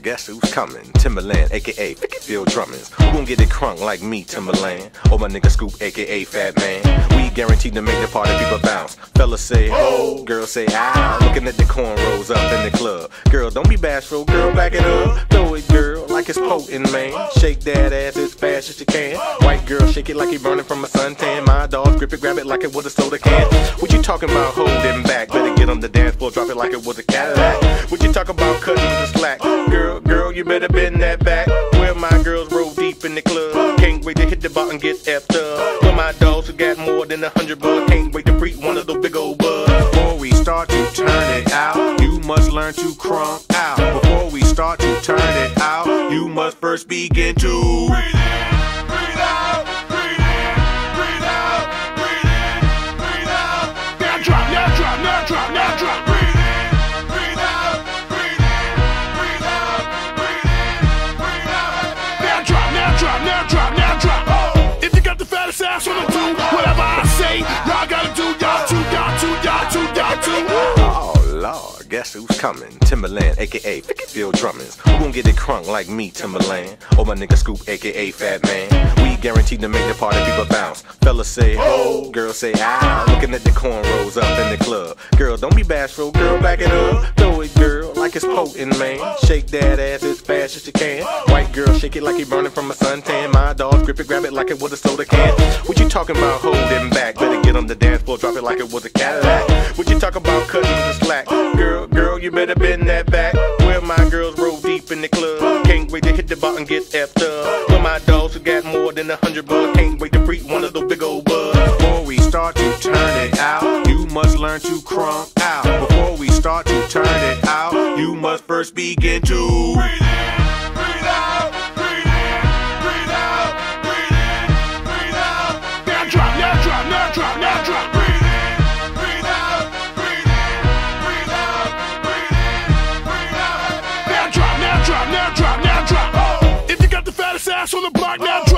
guess who's coming? Timberland, aka Field Drummers. Who gon' get it crunk like me, Timberland? Or my nigga Scoop, aka Fat Man. We guaranteed to make the party people bounce. Fellas say ho, girls say ow. Looking at the cornrows up in the club. Girl, don't be bashful, girl, back it up. Throw it, girl, like it's potent, man. Shake that ass as fast as you can. White girl, shake it like he burning from a suntan. My dog, grip it, grab it like it was a soda can. What you talking about holding back? Better get on the dance floor, drop it like it was a Cadillac. What you talking about cutting the slack? Girl, you better bend that back. Where my girls roll deep in the club. Can't wait to hit the bar and get effed up. Where my dogs who got more than 100 bucks. Can't wait to freak one of those big old bugs. Before we start to turn it out, you must learn to crunk out. Before we start to turn it out, you must first begin to breathe in, breathe out, breathe in, breathe out, breathe in, breathe out. Now drop, now drop, now drop, now drop. Breathe in, breathe out, breathe in, breathe out, breathe in, breathe out. Now drop, now drop, now drop, now drop. If you got the fattest ass on the do whatever I say, y'all gotta do, y'all too, y'all too, y'all too, y'all too. Oh Lord, guess who's coming? Timberland, aka Field Drummers. Who gon' get it crunk like me, Timberland? Or my nigga Scoop, aka Fat Man. We guaranteed to make the party people bounce. Fellas say ho, girls say ow. Looking at the cornrows up in the club. Girl, don't be bashful, girl, back it up. Throw it, girl, like it's potent, man. Shake that ass as fast as you can. White girl, shake it like he burning from a suntan. My dog, grip it, grab it like it was a soda can. What you talking about holding back? Better get on the dance floor, drop it like it was a Cadillac. What you talking about cutting the slack? Girl, you better bend that back. Where my girls roll deep in the club. Can't wait to hit the bar and get effed up. Where my dogs who got more than 100 bucks. Can't wait to freak one of those big old bugs. Before we start to turn it out, you must learn to crunk out. Before we start to turn it out, you must first begin to breathe in, breathe out, breathe in, breathe out, breathe in, breathe out. Now drop, now drop, now drop, now drop. Breathe in, breathe out, breathe in, breathe out, breathe in, breathe out. Now drop, now drop, now drop, now drop. If you got the fattest ass on the block, now drop.